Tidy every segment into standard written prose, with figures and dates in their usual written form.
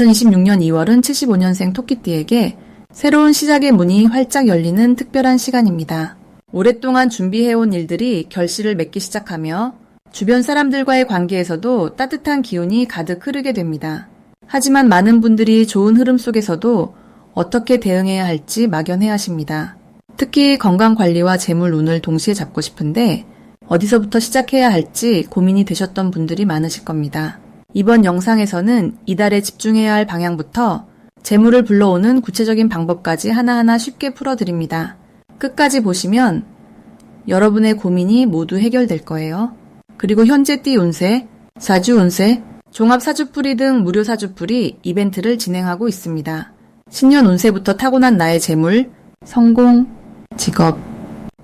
2026년 2월은 75년생 토끼띠에게 새로운 시작의 문이 활짝 열리는 특별한 시간입니다. 오랫동안 준비해온 일들이 결실을 맺기 시작하며 주변 사람들과의 관계에서도 따뜻한 기운이 가득 흐르게 됩니다. 하지만 많은 분들이 좋은 흐름 속에서도 어떻게 대응해야 할지 막연해하십니다. 특히 건강관리와 재물 운을 동시에 잡고 싶은데 어디서부터 시작해야 할지 고민이 되셨던 분들이 많으실 겁니다. 이번 영상에서는 이달에 집중해야 할 방향부터 재물을 불러오는 구체적인 방법까지 하나하나 쉽게 풀어드립니다. 끝까지 보시면 여러분의 고민이 모두 해결될 거예요. 그리고 현재 띠 운세, 사주 운세, 종합 사주풀이 등 무료 사주풀이 이벤트를 진행하고 있습니다. 신년 운세부터 타고난 나의 재물, 성공, 직업,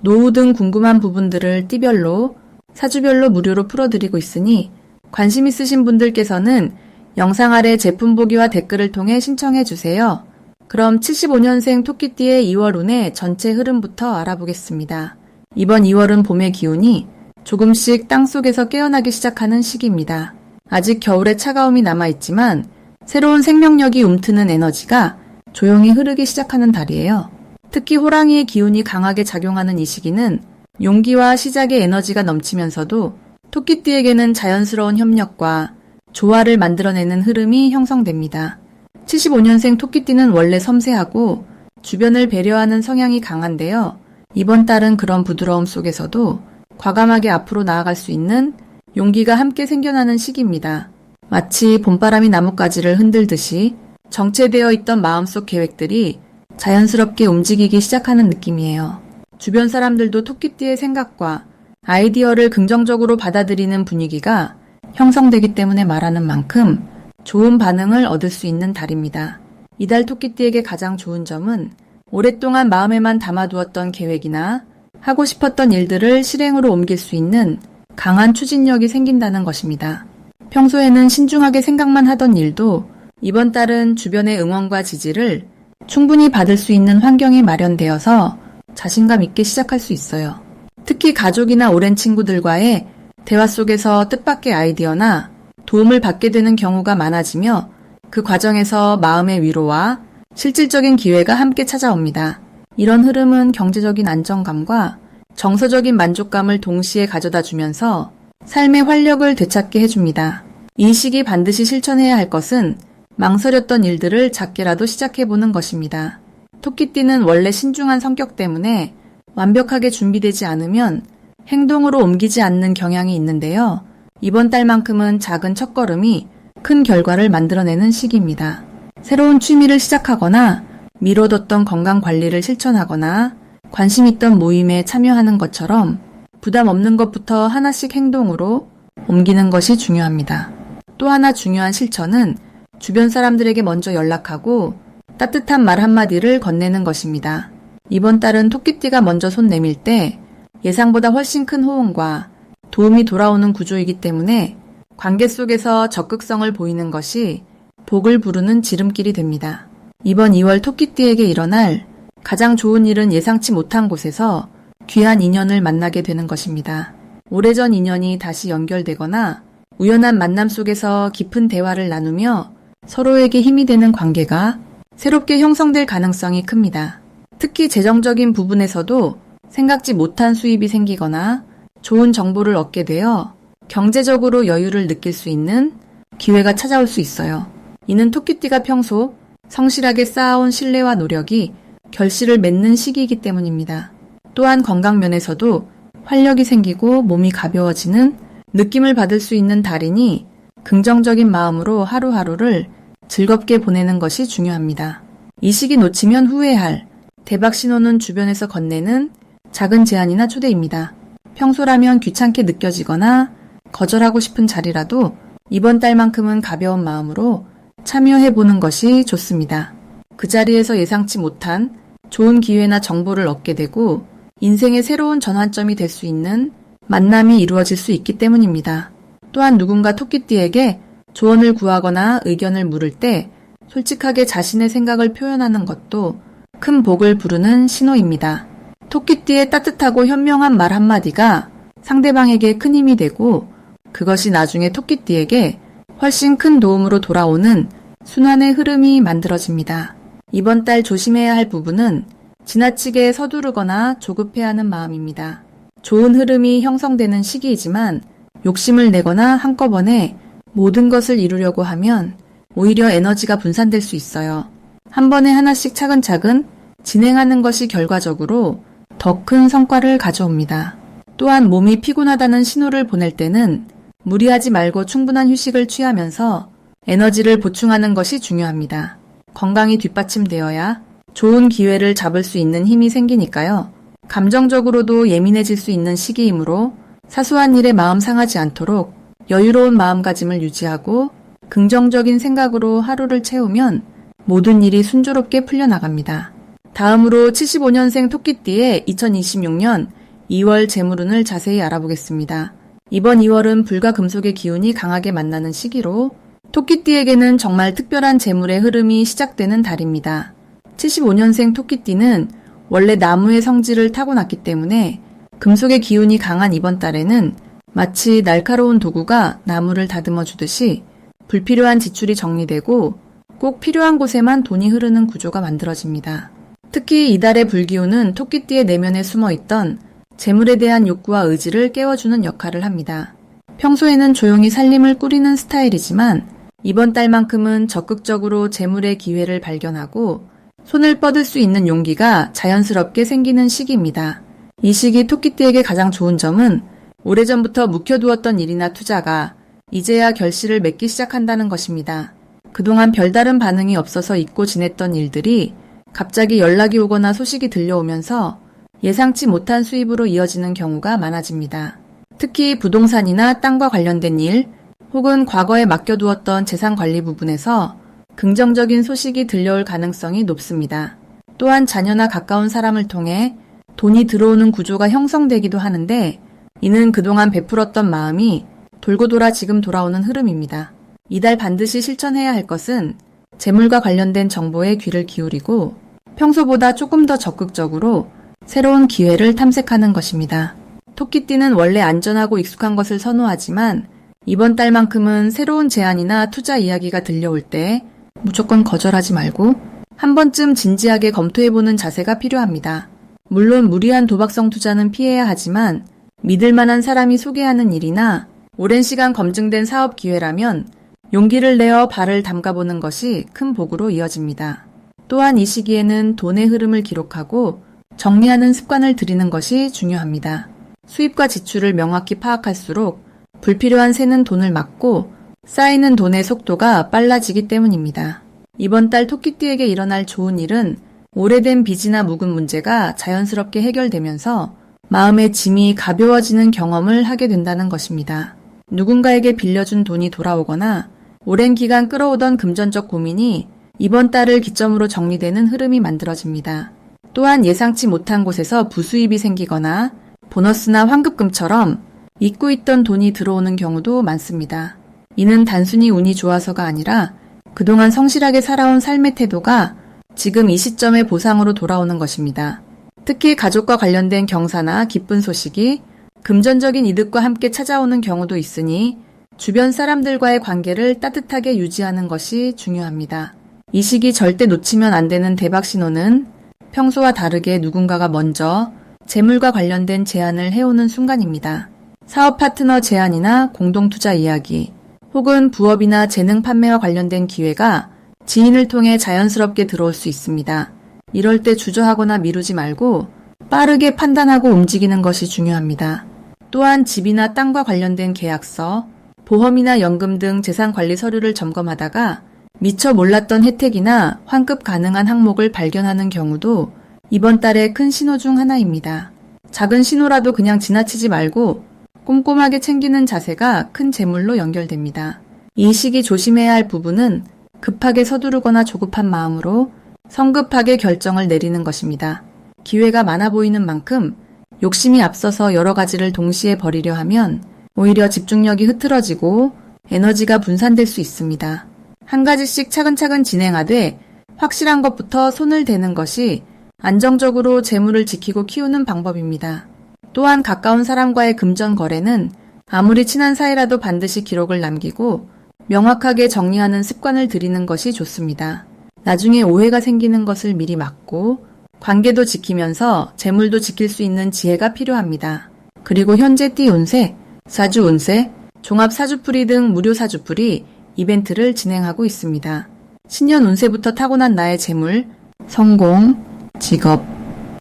노후 등 궁금한 부분들을 띠별로, 사주별로 무료로 풀어드리고 있으니 관심 있으신 분들께서는 영상 아래 제품 보기와 댓글을 통해 신청해주세요. 그럼 75년생 토끼띠의 2월 운의 전체 흐름부터 알아보겠습니다. 이번 2월은 봄의 기운이 조금씩 땅속에서 깨어나기 시작하는 시기입니다. 아직 겨울의 차가움이 남아있지만 새로운 생명력이 움트는 에너지가 조용히 흐르기 시작하는 달이에요. 특히 호랑이의 기운이 강하게 작용하는 이 시기는 용기와 시작의 에너지가 넘치면서도 토끼띠에게는 자연스러운 협력과 조화를 만들어내는 흐름이 형성됩니다. 75년생 토끼띠는 원래 섬세하고 주변을 배려하는 성향이 강한데요. 이번 달은 그런 부드러움 속에서도 과감하게 앞으로 나아갈 수 있는 용기가 함께 생겨나는 시기입니다. 마치 봄바람이 나뭇가지를 흔들듯이 정체되어 있던 마음속 계획들이 자연스럽게 움직이기 시작하는 느낌이에요. 주변 사람들도 토끼띠의 생각과 아이디어를 긍정적으로 받아들이는 분위기가 형성되기 때문에 말하는 만큼 좋은 반응을 얻을 수 있는 달입니다. 이달 토끼띠에게 가장 좋은 점은 오랫동안 마음에만 담아두었던 계획이나 하고 싶었던 일들을 실행으로 옮길 수 있는 강한 추진력이 생긴다는 것입니다. 평소에는 신중하게 생각만 하던 일도 이번 달은 주변의 응원과 지지를 충분히 받을 수 있는 환경이 마련되어서 자신감 있게 시작할 수 있어요. 특히 가족이나 오랜 친구들과의 대화 속에서 뜻밖의 아이디어나 도움을 받게 되는 경우가 많아지며 그 과정에서 마음의 위로와 실질적인 기회가 함께 찾아옵니다. 이런 흐름은 경제적인 안정감과 정서적인 만족감을 동시에 가져다 주면서 삶의 활력을 되찾게 해줍니다. 이 시기 반드시 실천해야 할 것은 망설였던 일들을 작게라도 시작해보는 것입니다. 토끼띠는 원래 신중한 성격 때문에 완벽하게 준비되지 않으면 행동으로 옮기지 않는 경향이 있는데요. 이번 달만큼은 작은 첫걸음이 큰 결과를 만들어내는 시기입니다. 새로운 취미를 시작하거나 미뤄뒀던 건강관리를 실천하거나 관심 있던 모임에 참여하는 것처럼 부담 없는 것부터 하나씩 행동으로 옮기는 것이 중요합니다. 또 하나 중요한 실천은 주변 사람들에게 먼저 연락하고 따뜻한 말 한마디를 건네는 것입니다. 이번 달은 토끼띠가 먼저 손 내밀 때 예상보다 훨씬 큰 호응과 도움이 돌아오는 구조이기 때문에 관계 속에서 적극성을 보이는 것이 복을 부르는 지름길이 됩니다. 이번 2월 토끼띠에게 일어날 가장 좋은 일은 예상치 못한 곳에서 귀한 인연을 만나게 되는 것입니다. 오래전 인연이 다시 연결되거나 우연한 만남 속에서 깊은 대화를 나누며 서로에게 힘이 되는 관계가 새롭게 형성될 가능성이 큽니다. 특히 재정적인 부분에서도 생각지 못한 수입이 생기거나 좋은 정보를 얻게 되어 경제적으로 여유를 느낄 수 있는 기회가 찾아올 수 있어요. 이는 토끼띠가 평소 성실하게 쌓아온 신뢰와 노력이 결실을 맺는 시기이기 때문입니다. 또한 건강 면에서도 활력이 생기고 몸이 가벼워지는 느낌을 받을 수 있는 달이니 긍정적인 마음으로 하루하루를 즐겁게 보내는 것이 중요합니다. 이 시기 놓치면 후회할 대박 신호는 주변에서 건네는 작은 제안이나 초대입니다. 평소라면 귀찮게 느껴지거나 거절하고 싶은 자리라도 이번 달만큼은 가벼운 마음으로 참여해보는 것이 좋습니다. 그 자리에서 예상치 못한 좋은 기회나 정보를 얻게 되고 인생의 새로운 전환점이 될 수 있는 만남이 이루어질 수 있기 때문입니다. 또한 누군가 토끼띠에게 조언을 구하거나 의견을 물을 때 솔직하게 자신의 생각을 표현하는 것도 큰 복을 부르는 신호입니다. 토끼띠의 따뜻하고 현명한 말 한마디가 상대방에게 큰 힘이 되고 그것이 나중에 토끼띠에게 훨씬 큰 도움으로 돌아오는 순환의 흐름이 만들어집니다. 이번 달 조심해야 할 부분은 지나치게 서두르거나 조급해하는 마음입니다. 좋은 흐름이 형성되는 시기이지만 욕심을 내거나 한꺼번에 모든 것을 이루려고 하면 오히려 에너지가 분산될 수 있어요. 한 번에 하나씩 차근차근 진행하는 것이 결과적으로 더 큰 성과를 가져옵니다. 또한 몸이 피곤하다는 신호를 보낼 때는 무리하지 말고 충분한 휴식을 취하면서 에너지를 보충하는 것이 중요합니다. 건강이 뒷받침되어야 좋은 기회를 잡을 수 있는 힘이 생기니까요. 감정적으로도 예민해질 수 있는 시기이므로 사소한 일에 마음 상하지 않도록 여유로운 마음가짐을 유지하고 긍정적인 생각으로 하루를 채우면 모든 일이 순조롭게 풀려나갑니다. 다음으로 75년생 토끼띠의 2026년 2월 재물운을 자세히 알아보겠습니다. 이번 2월은 불과 금속의 기운이 강하게 만나는 시기로 토끼띠에게는 정말 특별한 재물의 흐름이 시작되는 달입니다. 75년생 토끼띠는 원래 나무의 성질을 타고났기 때문에 금속의 기운이 강한 이번 달에는 마치 날카로운 도구가 나무를 다듬어 주듯이 불필요한 지출이 정리되고 꼭 필요한 곳에만 돈이 흐르는 구조가 만들어집니다. 특히 이달의 불기운은 토끼띠의 내면에 숨어있던 재물에 대한 욕구와 의지를 깨워주는 역할을 합니다. 평소에는 조용히 살림을 꾸리는 스타일이지만 이번 달만큼은 적극적으로 재물의 기회를 발견하고 손을 뻗을 수 있는 용기가 자연스럽게 생기는 시기입니다. 이 시기 토끼띠에게 가장 좋은 점은 오래전부터 묵혀두었던 일이나 투자가 이제야 결실을 맺기 시작한다는 것입니다. 그동안 별다른 반응이 없어서 잊고 지냈던 일들이 갑자기 연락이 오거나 소식이 들려오면서 예상치 못한 수입으로 이어지는 경우가 많아집니다. 특히 부동산이나 땅과 관련된 일 혹은 과거에 맡겨두었던 재산 관리 부분에서 긍정적인 소식이 들려올 가능성이 높습니다. 또한 자녀나 가까운 사람을 통해 돈이 들어오는 구조가 형성되기도 하는데 이는 그동안 베풀었던 마음이 돌고 돌아 지금 돌아오는 흐름입니다. 이달 반드시 실천해야 할 것은 재물과 관련된 정보에 귀를 기울이고 평소보다 조금 더 적극적으로 새로운 기회를 탐색하는 것입니다. 토끼띠는 원래 안전하고 익숙한 것을 선호하지만 이번 달만큼은 새로운 제안이나 투자 이야기가 들려올 때 무조건 거절하지 말고 한 번쯤 진지하게 검토해보는 자세가 필요합니다. 물론 무리한 도박성 투자는 피해야 하지만 믿을 만한 사람이 소개하는 일이나 오랜 시간 검증된 사업 기회라면 용기를 내어 발을 담가보는 것이 큰 복으로 이어집니다. 또한 이 시기에는 돈의 흐름을 기록하고 정리하는 습관을 들이는 것이 중요합니다. 수입과 지출을 명확히 파악할수록 불필요한 새는 돈을 막고 쌓이는 돈의 속도가 빨라지기 때문입니다. 이번 달 토끼띠에게 일어날 좋은 일은 오래된 빚이나 묵은 문제가 자연스럽게 해결되면서 마음의 짐이 가벼워지는 경험을 하게 된다는 것입니다. 누군가에게 빌려준 돈이 돌아오거나 오랜 기간 끌어오던 금전적 고민이 이번 달을 기점으로 정리되는 흐름이 만들어집니다. 또한 예상치 못한 곳에서 부수입이 생기거나 보너스나 환급금처럼 잊고 있던 돈이 들어오는 경우도 많습니다. 이는 단순히 운이 좋아서가 아니라 그동안 성실하게 살아온 삶의 태도가 지금 이 시점의 보상으로 돌아오는 것입니다. 특히 가족과 관련된 경사나 기쁜 소식이 금전적인 이득과 함께 찾아오는 경우도 있으니 주변 사람들과의 관계를 따뜻하게 유지하는 것이 중요합니다. 이 시기 절대 놓치면 안 되는 대박 신호는 평소와 다르게 누군가가 먼저 재물과 관련된 제안을 해오는 순간입니다. 사업 파트너 제안이나 공동투자 이야기, 혹은 부업이나 재능 판매와 관련된 기회가 지인을 통해 자연스럽게 들어올 수 있습니다. 이럴 때 주저하거나 미루지 말고 빠르게 판단하고 움직이는 것이 중요합니다. 또한 집이나 땅과 관련된 계약서, 보험이나 연금 등 재산관리 서류를 점검하다가 미처 몰랐던 혜택이나 환급 가능한 항목을 발견하는 경우도 이번 달의 큰 신호 중 하나입니다. 작은 신호라도 그냥 지나치지 말고 꼼꼼하게 챙기는 자세가 큰 재물로 연결됩니다. 이 시기 조심해야 할 부분은 급하게 서두르거나 조급한 마음으로 성급하게 결정을 내리는 것입니다. 기회가 많아 보이는 만큼 욕심이 앞서서 여러 가지를 동시에 벌이려 하면 오히려 집중력이 흐트러지고 에너지가 분산될 수 있습니다. 한 가지씩 차근차근 진행하되 확실한 것부터 손을 대는 것이 안정적으로 재물을 지키고 키우는 방법입니다. 또한 가까운 사람과의 금전 거래는 아무리 친한 사이라도 반드시 기록을 남기고 명확하게 정리하는 습관을 들이는 것이 좋습니다. 나중에 오해가 생기는 것을 미리 막고 관계도 지키면서 재물도 지킬 수 있는 지혜가 필요합니다. 그리고 현재 띠 운세, 사주 운세, 종합 사주풀이 등 무료 사주풀이 이벤트를 진행하고 있습니다. 신년 운세부터 타고난 나의 재물, 성공, 직업,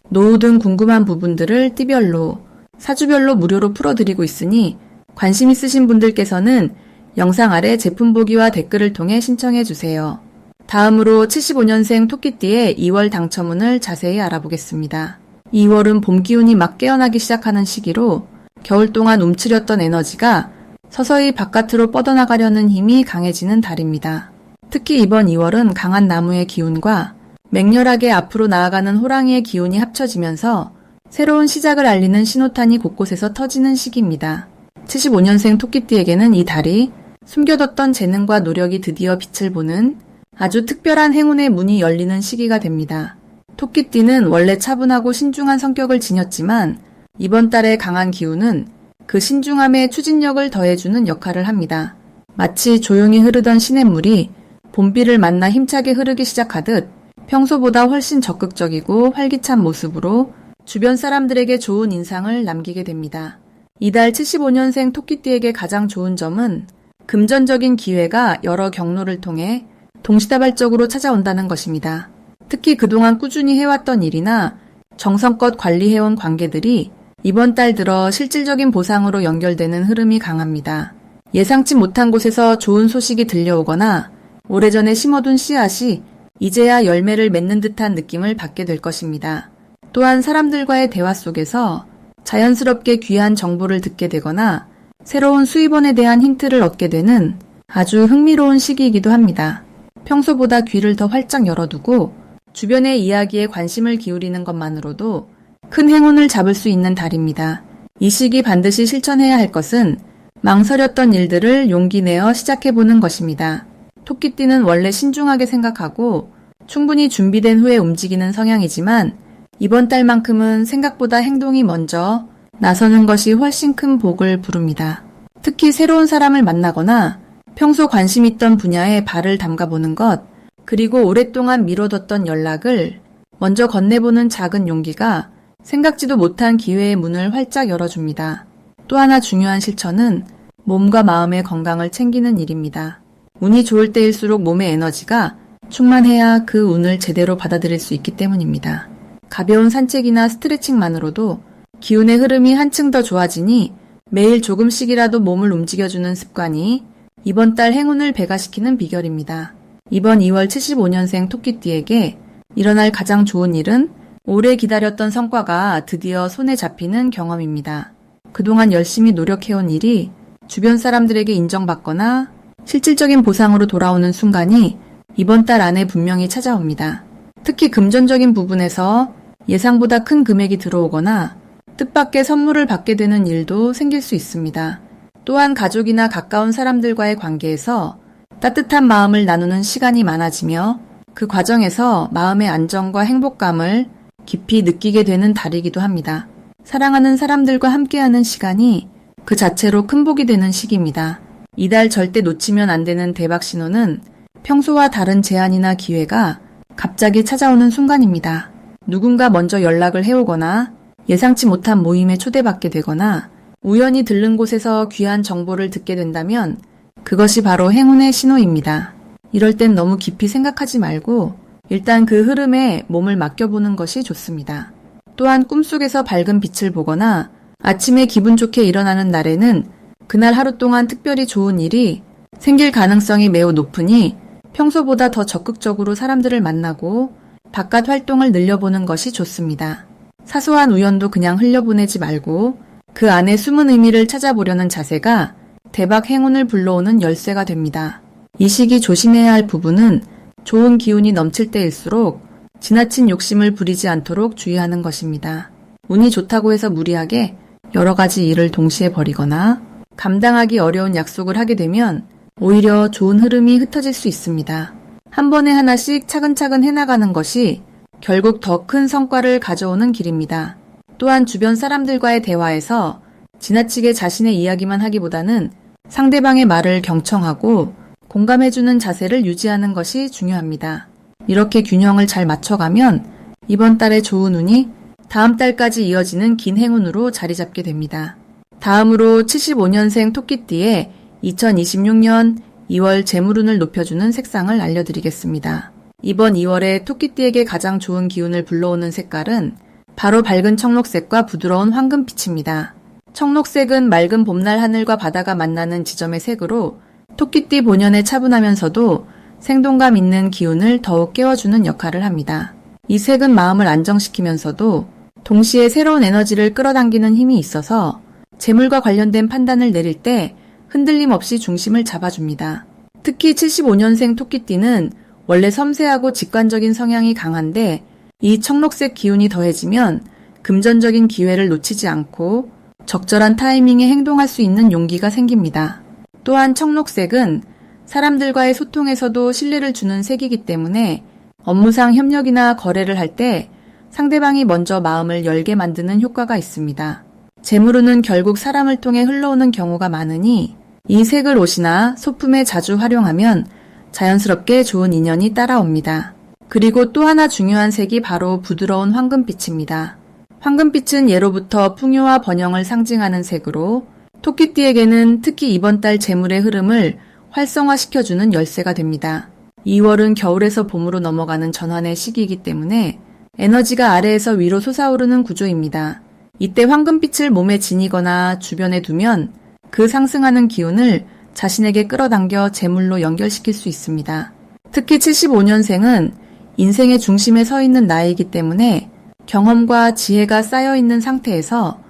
노후 등 궁금한 부분들을 띠별로, 사주별로 무료로 풀어드리고 있으니 관심 있으신 분들께서는 영상 아래 제품 보기와 댓글을 통해 신청해 주세요. 다음으로 75년생 토끼띠의 2월 당첨운을 자세히 알아보겠습니다. 2월은 봄 기운이 막 깨어나기 시작하는 시기로 겨울 동안 움츠렸던 에너지가 서서히 바깥으로 뻗어나가려는 힘이 강해지는 달입니다. 특히 이번 2월은 강한 나무의 기운과 맹렬하게 앞으로 나아가는 호랑이의 기운이 합쳐지면서 새로운 시작을 알리는 신호탄이 곳곳에서 터지는 시기입니다. 75년생 토끼띠에게는 이 달이 숨겨뒀던 재능과 노력이 드디어 빛을 보는 아주 특별한 행운의 문이 열리는 시기가 됩니다. 토끼띠는 원래 차분하고 신중한 성격을 지녔지만 이번 달의 강한 기운은 그 신중함에 추진력을 더해주는 역할을 합니다. 마치 조용히 흐르던 시냇물이 봄비를 만나 힘차게 흐르기 시작하듯 평소보다 훨씬 적극적이고 활기찬 모습으로 주변 사람들에게 좋은 인상을 남기게 됩니다. 이달 75년생 토끼띠에게 가장 좋은 점은 금전적인 기회가 여러 경로를 통해 동시다발적으로 찾아온다는 것입니다. 특히 그동안 꾸준히 해왔던 일이나 정성껏 관리해온 관계들이 이번 달 들어 실질적인 보상으로 연결되는 흐름이 강합니다. 예상치 못한 곳에서 좋은 소식이 들려오거나 오래전에 심어둔 씨앗이 이제야 열매를 맺는 듯한 느낌을 받게 될 것입니다. 또한 사람들과의 대화 속에서 자연스럽게 귀한 정보를 듣게 되거나 새로운 수입원에 대한 힌트를 얻게 되는 아주 흥미로운 시기이기도 합니다. 평소보다 귀를 더 활짝 열어두고 주변의 이야기에 관심을 기울이는 것만으로도 큰 행운을 잡을 수 있는 달입니다. 이 시기 반드시 실천해야 할 것은 망설였던 일들을 용기 내어 시작해보는 것입니다. 토끼띠는 원래 신중하게 생각하고 충분히 준비된 후에 움직이는 성향이지만 이번 달만큼은 생각보다 행동이 먼저 나서는 것이 훨씬 큰 복을 부릅니다. 특히 새로운 사람을 만나거나 평소 관심 있던 분야에 발을 담가보는 것, 그리고 오랫동안 미뤄뒀던 연락을 먼저 건네보는 작은 용기가 생각지도 못한 기회의 문을 활짝 열어줍니다. 또 하나 중요한 실천은 몸과 마음의 건강을 챙기는 일입니다. 운이 좋을 때일수록 몸의 에너지가 충만해야 그 운을 제대로 받아들일 수 있기 때문입니다. 가벼운 산책이나 스트레칭만으로도 기운의 흐름이 한층 더 좋아지니 매일 조금씩이라도 몸을 움직여주는 습관이 이번 달 행운을 배가시키는 비결입니다. 이번 2월 75년생 토끼띠에게 일어날 가장 좋은 일은 오래 기다렸던 성과가 드디어 손에 잡히는 경험입니다. 그동안 열심히 노력해온 일이 주변 사람들에게 인정받거나 실질적인 보상으로 돌아오는 순간이 이번 달 안에 분명히 찾아옵니다. 특히 금전적인 부분에서 예상보다 큰 금액이 들어오거나 뜻밖의 선물을 받게 되는 일도 생길 수 있습니다. 또한 가족이나 가까운 사람들과의 관계에서 따뜻한 마음을 나누는 시간이 많아지며 그 과정에서 마음의 안정과 행복감을 깊이 느끼게 되는 달이기도 합니다. 사랑하는 사람들과 함께하는 시간이 그 자체로 큰 복이 되는 시기입니다. 이달 절대 놓치면 안 되는 대박 신호는 평소와 다른 제안이나 기회가 갑자기 찾아오는 순간입니다. 누군가 먼저 연락을 해오거나 예상치 못한 모임에 초대받게 되거나 우연히 들른 곳에서 귀한 정보를 듣게 된다면 그것이 바로 행운의 신호입니다. 이럴 땐 너무 깊이 생각하지 말고 일단 그 흐름에 몸을 맡겨보는 것이 좋습니다. 또한 꿈속에서 밝은 빛을 보거나 아침에 기분 좋게 일어나는 날에는 그날 하루 동안 특별히 좋은 일이 생길 가능성이 매우 높으니 평소보다 더 적극적으로 사람들을 만나고 바깥 활동을 늘려보는 것이 좋습니다. 사소한 우연도 그냥 흘려보내지 말고 그 안에 숨은 의미를 찾아보려는 자세가 대박 행운을 불러오는 열쇠가 됩니다. 이 시기 조심해야 할 부분은 좋은 기운이 넘칠 때일수록 지나친 욕심을 부리지 않도록 주의하는 것입니다. 운이 좋다고 해서 무리하게 여러 가지 일을 동시에 벌이거나 감당하기 어려운 약속을 하게 되면 오히려 좋은 흐름이 흩어질 수 있습니다. 한 번에 하나씩 차근차근 해나가는 것이 결국 더 큰 성과를 가져오는 길입니다. 또한 주변 사람들과의 대화에서 지나치게 자신의 이야기만 하기보다는 상대방의 말을 경청하고 공감해주는 자세를 유지하는 것이 중요합니다. 이렇게 균형을 잘 맞춰가면 이번 달의 좋은 운이 다음 달까지 이어지는 긴 행운으로 자리 잡게 됩니다. 다음으로 75년생 토끼띠의 2026년 2월 재물운을 높여주는 색상을 알려드리겠습니다. 이번 2월에 토끼띠에게 가장 좋은 기운을 불러오는 색깔은 바로 밝은 청록색과 부드러운 황금빛입니다. 청록색은 맑은 봄날 하늘과 바다가 만나는 지점의 색으로 토끼띠 본연의 차분하면서도 생동감 있는 기운을 더욱 깨워주는 역할을 합니다. 이 색은 마음을 안정시키면서도 동시에 새로운 에너지를 끌어당기는 힘이 있어서 재물과 관련된 판단을 내릴 때 흔들림 없이 중심을 잡아줍니다. 특히 75년생 토끼띠는 원래 섬세하고 직관적인 성향이 강한데 이 청록색 기운이 더해지면 금전적인 기회를 놓치지 않고 적절한 타이밍에 행동할 수 있는 용기가 생깁니다. 또한 청록색은 사람들과의 소통에서도 신뢰를 주는 색이기 때문에 업무상 협력이나 거래를 할 때 상대방이 먼저 마음을 열게 만드는 효과가 있습니다. 재물운은 결국 사람을 통해 흘러오는 경우가 많으니 이 색을 옷이나 소품에 자주 활용하면 자연스럽게 좋은 인연이 따라옵니다. 그리고 또 하나 중요한 색이 바로 부드러운 황금빛입니다. 황금빛은 예로부터 풍요와 번영을 상징하는 색으로 토끼띠에게는 특히 이번 달 재물의 흐름을 활성화시켜주는 열쇠가 됩니다. 2월은 겨울에서 봄으로 넘어가는 전환의 시기이기 때문에 에너지가 아래에서 위로 솟아오르는 구조입니다. 이때 황금빛을 몸에 지니거나 주변에 두면 그 상승하는 기운을 자신에게 끌어당겨 재물로 연결시킬 수 있습니다. 특히 75년생은 인생의 중심에 서 있는 나이이기 때문에 경험과 지혜가 쌓여있는 상태에서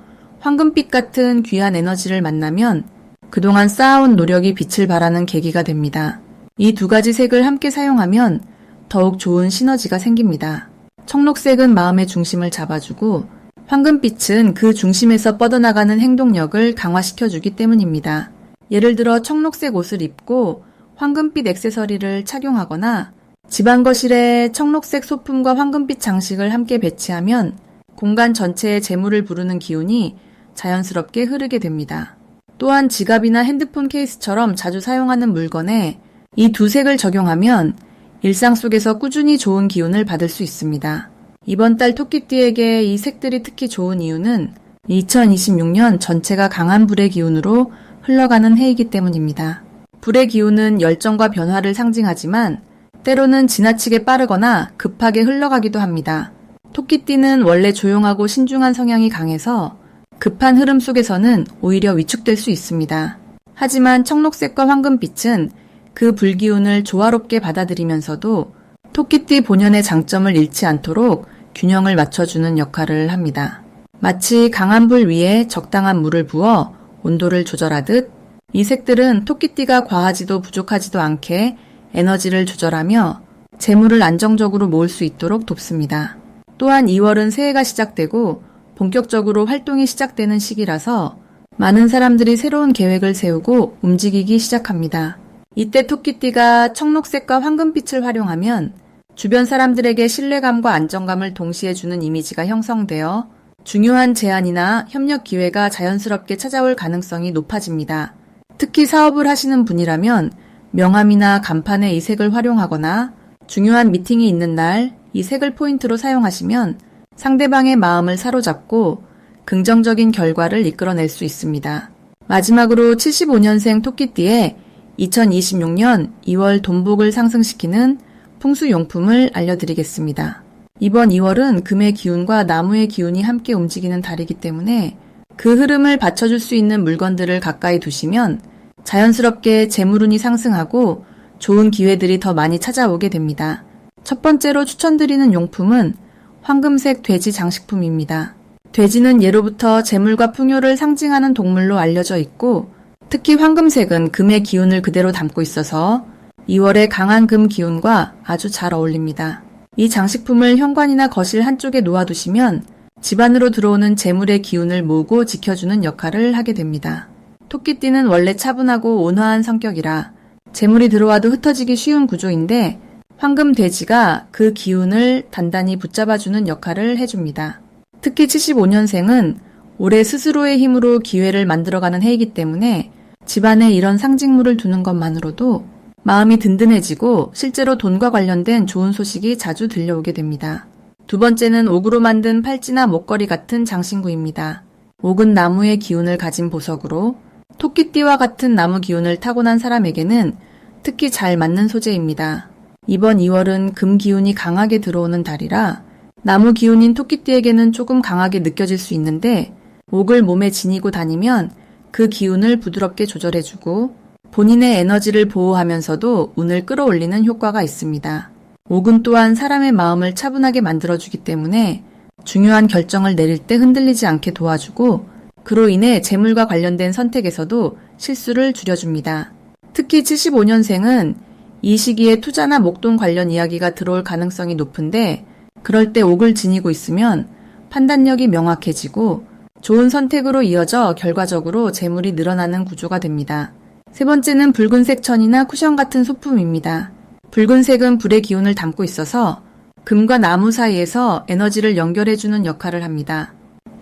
황금빛 같은 귀한 에너지를 만나면 그동안 쌓아온 노력이 빛을 발하는 계기가 됩니다. 이 두 가지 색을 함께 사용하면 더욱 좋은 시너지가 생깁니다. 청록색은 마음의 중심을 잡아주고 황금빛은 그 중심에서 뻗어나가는 행동력을 강화시켜주기 때문입니다. 예를 들어 청록색 옷을 입고 황금빛 액세서리를 착용하거나 집안 거실에 청록색 소품과 황금빛 장식을 함께 배치하면 공간 전체에 재물을 부르는 기운이 자연스럽게 흐르게 됩니다. 또한 지갑이나 핸드폰 케이스처럼 자주 사용하는 물건에 이 두 색을 적용하면 일상 속에서 꾸준히 좋은 기운을 받을 수 있습니다. 이번 달 토끼띠에게 이 색들이 특히 좋은 이유는 2026년 전체가 강한 불의 기운으로 흘러가는 해이기 때문입니다. 불의 기운은 열정과 변화를 상징하지만 때로는 지나치게 빠르거나 급하게 흘러가기도 합니다. 토끼띠는 원래 조용하고 신중한 성향이 강해서 급한 흐름 속에서는 오히려 위축될 수 있습니다. 하지만 청록색과 황금빛은 그 불기운을 조화롭게 받아들이면서도 토끼띠 본연의 장점을 잃지 않도록 균형을 맞춰주는 역할을 합니다. 마치 강한 불 위에 적당한 물을 부어 온도를 조절하듯 이 색들은 토끼띠가 과하지도 부족하지도 않게 에너지를 조절하며 재물을 안정적으로 모을 수 있도록 돕습니다. 또한 2월은 새해가 시작되고 본격적으로 활동이 시작되는 시기라서 많은 사람들이 새로운 계획을 세우고 움직이기 시작합니다. 이때 토끼띠가 청록색과 황금빛을 활용하면 주변 사람들에게 신뢰감과 안정감을 동시에 주는 이미지가 형성되어 중요한 제안이나 협력 기회가 자연스럽게 찾아올 가능성이 높아집니다. 특히 사업을 하시는 분이라면 명함이나 간판에 이 색을 활용하거나 중요한 미팅이 있는 날 이 색을 포인트로 사용하시면 상대방의 마음을 사로잡고 긍정적인 결과를 이끌어낼 수 있습니다. 마지막으로 75년생 토끼띠의 2026년 2월 돈복을 상승시키는 풍수용품을 알려드리겠습니다. 이번 2월은 금의 기운과 나무의 기운이 함께 움직이는 달이기 때문에 그 흐름을 받쳐줄 수 있는 물건들을 가까이 두시면 자연스럽게 재물운이 상승하고 좋은 기회들이 더 많이 찾아오게 됩니다. 첫 번째로 추천드리는 용품은 황금색 돼지 장식품입니다. 돼지는 예로부터 재물과 풍요를 상징하는 동물로 알려져 있고 특히 황금색은 금의 기운을 그대로 담고 있어서 2월의 강한 금 기운과 아주 잘 어울립니다. 이 장식품을 현관이나 거실 한쪽에 놓아두시면 집안으로 들어오는 재물의 기운을 모으고 지켜주는 역할을 하게 됩니다. 토끼띠는 원래 차분하고 온화한 성격이라 재물이 들어와도 흩어지기 쉬운 구조인데 황금 돼지가 그 기운을 단단히 붙잡아주는 역할을 해줍니다. 특히 75년생은 올해 스스로의 힘으로 기회를 만들어가는 해이기 때문에 집안에 이런 상징물을 두는 것만으로도 마음이 든든해지고 실제로 돈과 관련된 좋은 소식이 자주 들려오게 됩니다. 두 번째는 옥으로 만든 팔찌나 목걸이 같은 장신구입니다. 옥은 나무의 기운을 가진 보석으로 토끼띠와 같은 나무 기운을 타고난 사람에게는 특히 잘 맞는 소재입니다. 이번 2월은 금 기운이 강하게 들어오는 달이라 나무 기운인 토끼띠에게는 조금 강하게 느껴질 수 있는데 옥을 몸에 지니고 다니면 그 기운을 부드럽게 조절해주고 본인의 에너지를 보호하면서도 운을 끌어올리는 효과가 있습니다. 옥은 또한 사람의 마음을 차분하게 만들어주기 때문에 중요한 결정을 내릴 때 흔들리지 않게 도와주고 그로 인해 재물과 관련된 선택에서도 실수를 줄여줍니다. 특히 75년생은 이 시기에 투자나 목돈 관련 이야기가 들어올 가능성이 높은데 그럴 때 옥을 지니고 있으면 판단력이 명확해지고 좋은 선택으로 이어져 결과적으로 재물이 늘어나는 구조가 됩니다. 세 번째는 붉은색 천이나 쿠션 같은 소품입니다. 붉은색은 불의 기운을 담고 있어서 금과 나무 사이에서 에너지를 연결해주는 역할을 합니다.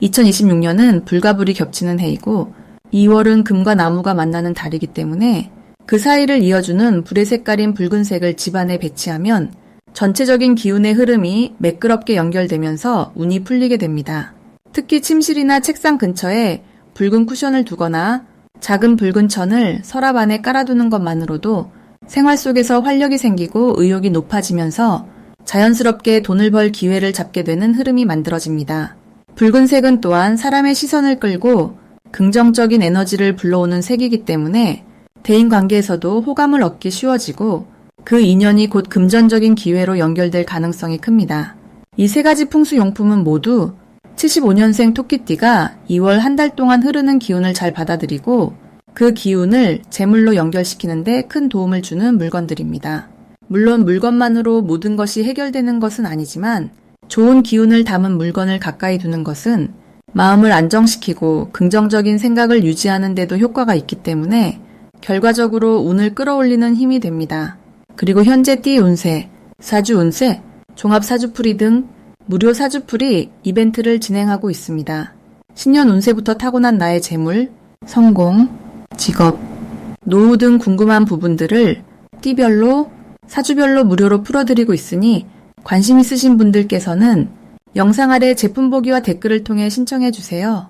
2026년은 불과 불이 겹치는 해이고 2월은 금과 나무가 만나는 달이기 때문에 그 사이를 이어주는 불의 색깔인 붉은색을 집안에 배치하면 전체적인 기운의 흐름이 매끄럽게 연결되면서 운이 풀리게 됩니다. 특히 침실이나 책상 근처에 붉은 쿠션을 두거나 작은 붉은 천을 서랍 안에 깔아두는 것만으로도 생활 속에서 활력이 생기고 의욕이 높아지면서 자연스럽게 돈을 벌 기회를 잡게 되는 흐름이 만들어집니다. 붉은색은 또한 사람의 시선을 끌고 긍정적인 에너지를 불러오는 색이기 때문에 대인 관계에서도 호감을 얻기 쉬워지고 그 인연이 곧 금전적인 기회로 연결될 가능성이 큽니다. 이 세 가지 풍수용품은 모두 75년생 토끼띠가 2월 한 달 동안 흐르는 기운을 잘 받아들이고 그 기운을 재물로 연결시키는데 큰 도움을 주는 물건들입니다. 물론 물건만으로 모든 것이 해결되는 것은 아니지만 좋은 기운을 담은 물건을 가까이 두는 것은 마음을 안정시키고 긍정적인 생각을 유지하는 데도 효과가 있기 때문에 결과적으로 운을 끌어올리는 힘이 됩니다. 그리고 현재 띠 운세, 사주 운세, 종합 사주풀이 등 무료 사주풀이 이벤트를 진행하고 있습니다. 신년 운세부터 타고난 나의 재물, 성공, 직업, 노후 등 궁금한 부분들을 띠별로, 사주별로 무료로 풀어드리고 있으니 관심 있으신 분들께서는 영상 아래 제품 보기와 댓글을 통해 신청해 주세요.